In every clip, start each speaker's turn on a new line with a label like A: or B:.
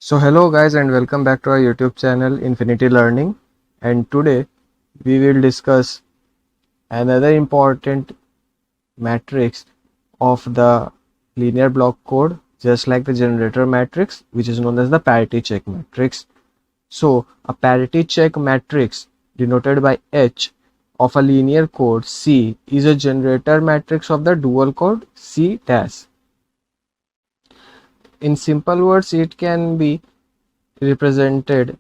A: So hello guys and welcome back to our YouTube channel Infinity Learning, and today we will discuss another important matrix of the linear block code, just like the generator matrix, which is known as the parity check matrix. So a parity check matrix denoted by H of a linear code C is a generator matrix of the dual code C dash. In simple words, it can be represented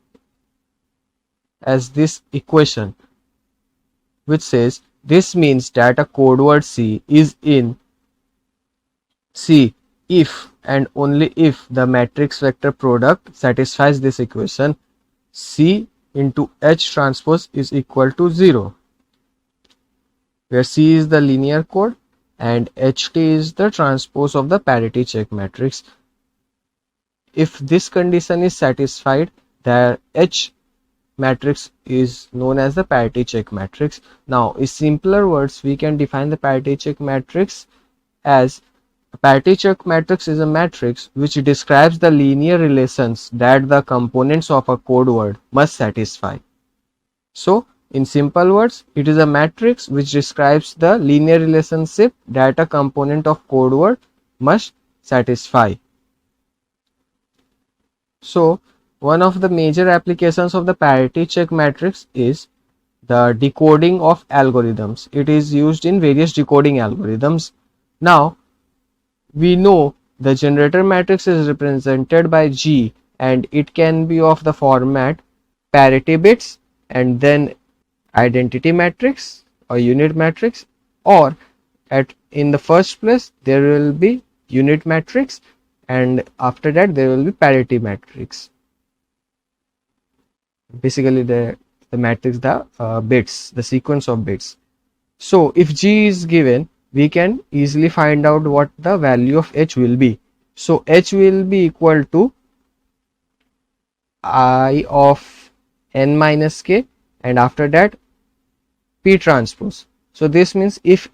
A: as this equation, which says this means that a code word C is in C if and only if the matrix vector product satisfies this equation. C into H transpose is equal to 0, where C is the linear code and HT is the transpose of the parity check matrix. If this condition is satisfied, the H matrix is known as the parity check matrix. Now, in simpler words, we can define the parity check matrix as a parity check matrix is a matrix which describes the linear relations that the components of a code word must satisfy. So, in simple words, it is a matrix which describes the linear relationship that a component of code word must satisfy. So, one of the major applications of the parity check matrix is the decoding of algorithms. It is used in various decoding algorithms. Now, we know the generator matrix is represented by G, and it can be of the format parity bits and then identity matrix or unit matrix, or in the first place there will be unit matrix and after that there will be parity matrix. Basically the matrix, the bits, the sequence of bits. So if G is given, we can easily find out what the value of H will be. So H will be equal to I of n minus k and after that P transpose. So this means if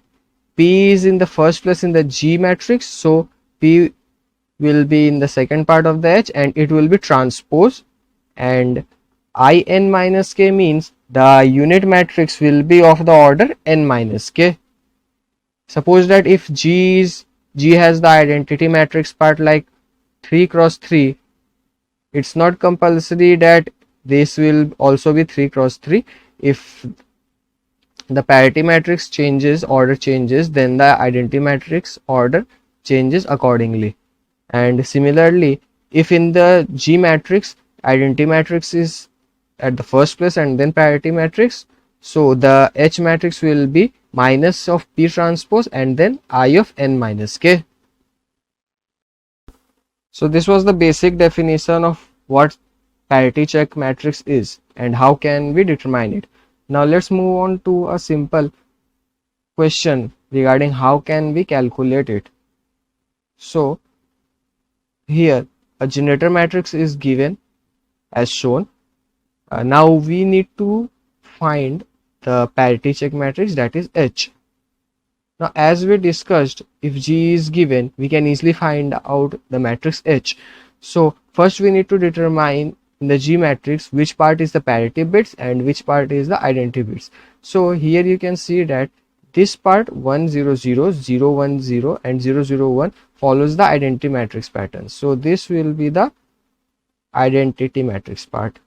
A: P is in the first place in the G matrix, so P will be in the second part of the H and it will be transpose, and In minus k means the unit matrix will be of the order n minus k. Suppose that if G has the identity matrix part like 3 cross 3, it's not compulsory that this will also be 3 cross 3. If the parity matrix order changes, then the identity matrix order changes accordingly. And similarly, if in the G matrix identity matrix is at the first place and then parity matrix, so the H matrix will be minus of P transpose and then I of n minus k. So this was the basic definition of what parity check matrix is and how can we determine it. Now let's move on to a simple question regarding how can we calculate it. So here a generator matrix is given as shown. Now we need to find the parity check matrix, that is H. Now as we discussed, if G is given, we can easily find out the matrix H. So first we need to determine in the G matrix which part is the parity bits and which part is the identity bits. So here you can see that this part 1 0 0 0 1 0 and 0 0 1 follows the identity matrix pattern. So this will be the identity matrix part,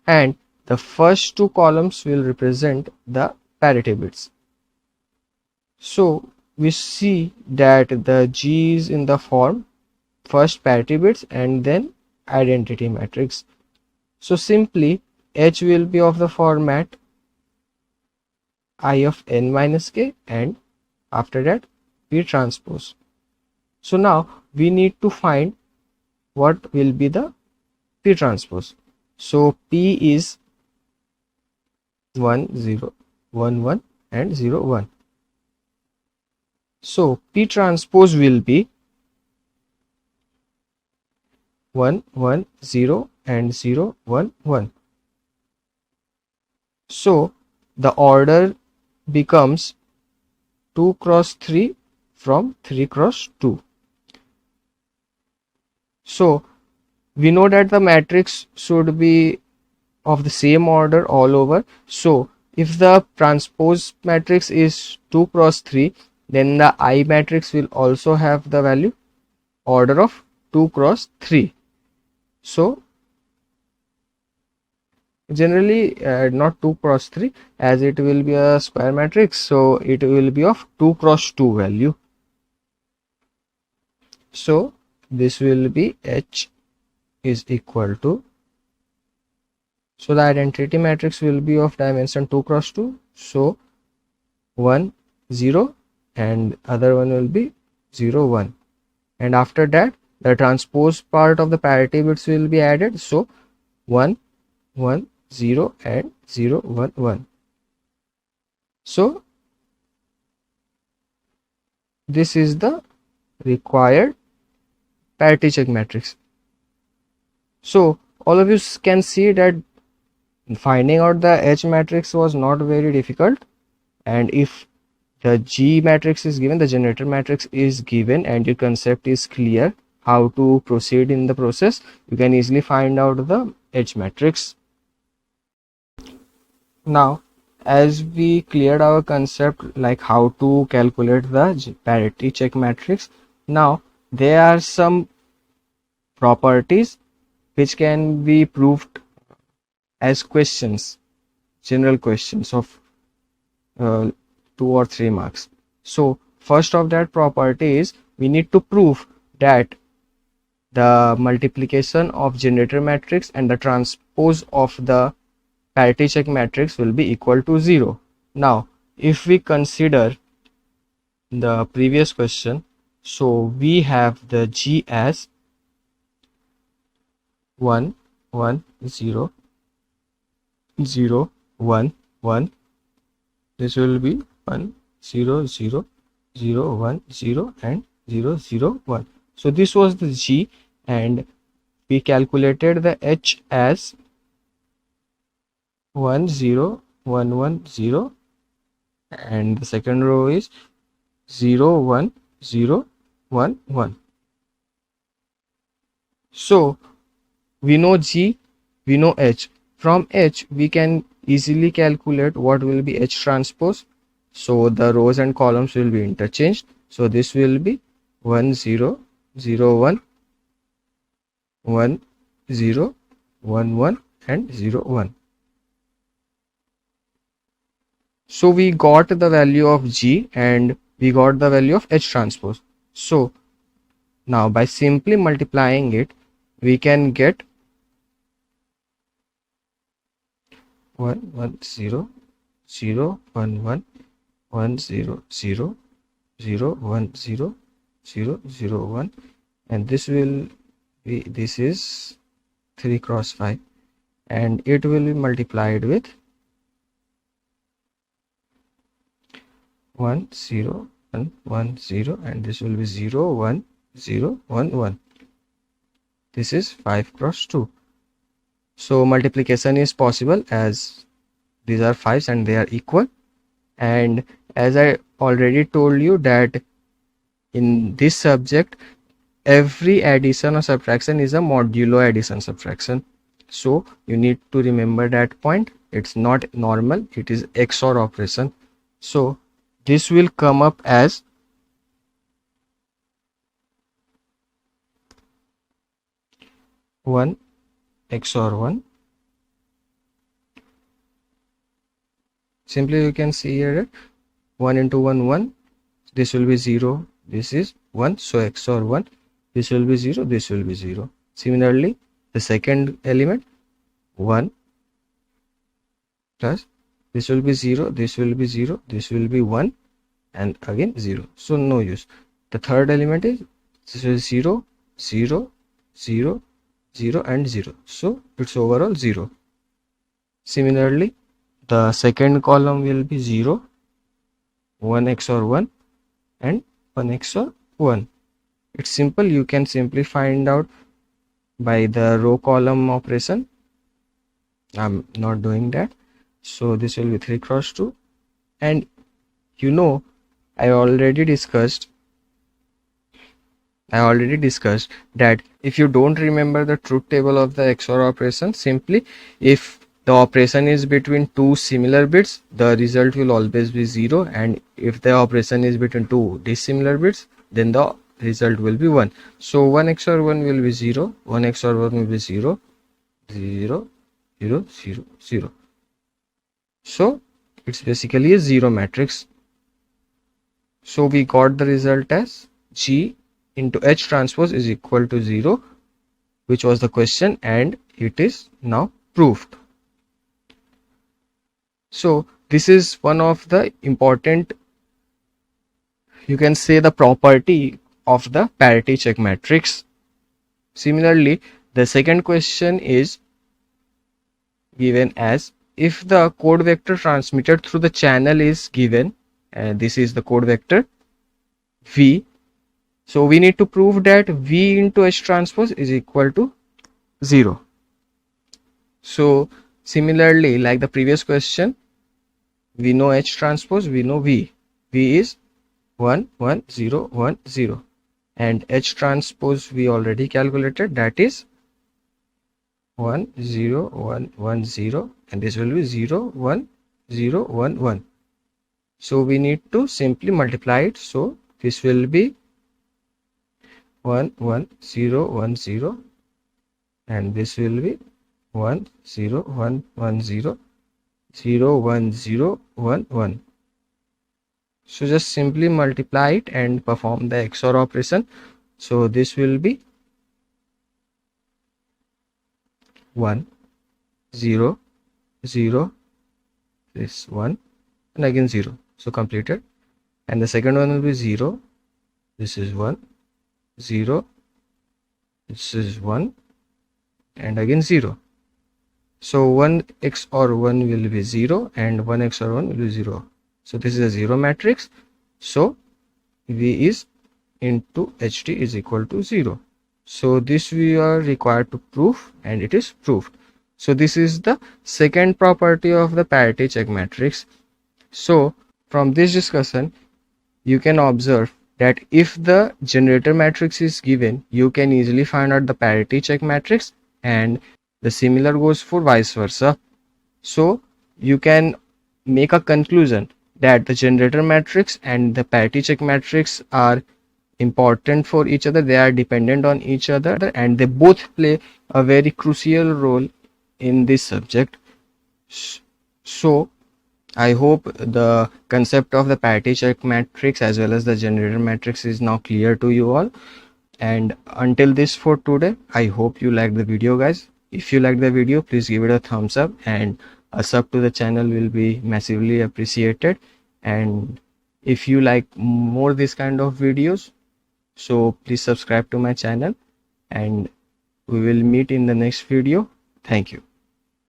A: and the first two columns will represent the parity bits. So we see that the G is in the form first parity bits and then identity matrix. So simply H will be of the format I of n minus k and after that P transpose. So now we need to find what will be the P transpose. So P is 1 0 1 1 and 0 1. So P transpose will be 1 1 0 and 0 1 1. So the order becomes 2 cross 3 from 3 cross 2. So We know that the matrix should be of the same order all over. So if the transpose matrix is 2 cross 3, then the I matrix will also have the value order of 2 cross 3. So generally not 2 cross 3, as it will be a square matrix, so it will be of 2 cross 2 value. So this will be H is equal to, so the identity matrix will be of dimension 2 cross 2, so 1 0 and other one will be 0 1, and after that the transpose part of the parity bits will be added, so 1 1 0 and 0 1 1. So this is the required parity check matrix. So all of you can see that finding out the H matrix was not very difficult, and if the G matrix is given, the generator matrix is given, and your concept is clear how to proceed in the process, you can easily find out the H matrix. Now as we cleared our concept like how to calculate the parity check matrix, now there are some properties which can be proved as questions, general questions of 2 or 3 marks. So first of that property is we need to prove that the multiplication of generator matrix and the transpose of the parity check matrix will be equal to 0. Now if we consider the previous question, so we have the G as 1 1 0 0 1 1, this will be 1 0 0 0 1 0 and 0 0 1. So this was the G, and we calculated the H as 1 0 1 1 0, and the second row is 0 1 0 1 1. So we know G, we know H. From H we can easily calculate what will be H transpose. So the rows and columns will be interchanged. So this will be 1 0 0 1 1 0 1 1 and 0 1. So we got the value of G and we got the value of H transpose. So now by simply multiplying it, we can get 1 1 0 0 1 1 1 0 0 0 1 0 0 0 1, and this will be, this is 3 cross 5, and it will be multiplied with 1 0 1 1 0, and this will be 0 1 0 1 1. This is 5 cross 2. So multiplication is possible as these are 5s and they are equal. And as I already told you that in this subject every addition or subtraction is a modulo addition subtraction. So you need to remember that point. It's not normal, it is XOR operation. So this will come up as 1 XOR 1. Simply you can see here 1 into 1 1, this will be 0, this is 1, so XOR 1, this will be 0, this will be 0. Similarly the second element 1 plus this will be 0, this will be 0, this will be 1 and again 0, so no use. The third element is this is 0 0 0 0 and 0, so it's overall 0. Similarly the second column will be 0 1 XOR 1 and 1 XOR 1. It's simple, you can simply find out by the row column operation. I'm not doing that. So this will be 3 cross 2, and you know I already discussed I already discussed that if you don't remember the truth table of the XOR operation, simply if the operation is between two similar bits, the result will always be 0, and if the operation is between two dissimilar bits, then the result will be 1. So 1 XOR 1 will be 0, 1 XOR 1 will be 0, 0, 0, 0, 0. So it's basically a 0 matrix. So we got the result as G into H transpose is equal to 0, which was the question, and it is now proved. So this is one of the important, you can say, the property of the parity check matrix. Similarly, the second question is given as if the code vector transmitted through the channel is given, and this is the code vector V. So we need to prove that V into H transpose is equal to 0. So similarly, like the previous question, we know H transpose, we know V. V is 1, 1, 0, 1, 0. And H transpose we already calculated, that is 1, 0, 1, 1, 0. And this will be 0, 1, 0, 1, 1. So we need to simply multiply it. So this will be 1, 1, 0, 1, 0. And this will be 1, 0, 1, 1, 0, 0, 1, 0, 1, 1. So just simply multiply it and perform the XOR operation. So this will be 1, 0, 0, this 1, and again 0. So completed. And the second one will be 0, this is 1, 0, this is 1, and again 0. So 1 XOR 1 will be 0 and 1 XOR 1 will be 0. So this is a 0 matrix. So V is into HT is equal to 0. So this we are required to prove, and it is proved. So this is the second property of the parity check matrix. So from this discussion, you can observe that if the generator matrix is given, you can easily find out the parity check matrix, and the similar goes for vice versa. So you can make a conclusion that the generator matrix and the parity check matrix are important for each other. They are dependent on each other, and they both play a very crucial role in this subject. So I hope the concept of the parity check matrix as well as the generator matrix is now clear to you all. And until this for today, I hope you liked the video, guys. If you liked the video, please give it a thumbs up, and a sub to the channel will be massively appreciated. And if you like more this kind of videos, so please subscribe to my channel, and we will meet in the next video. Thank you.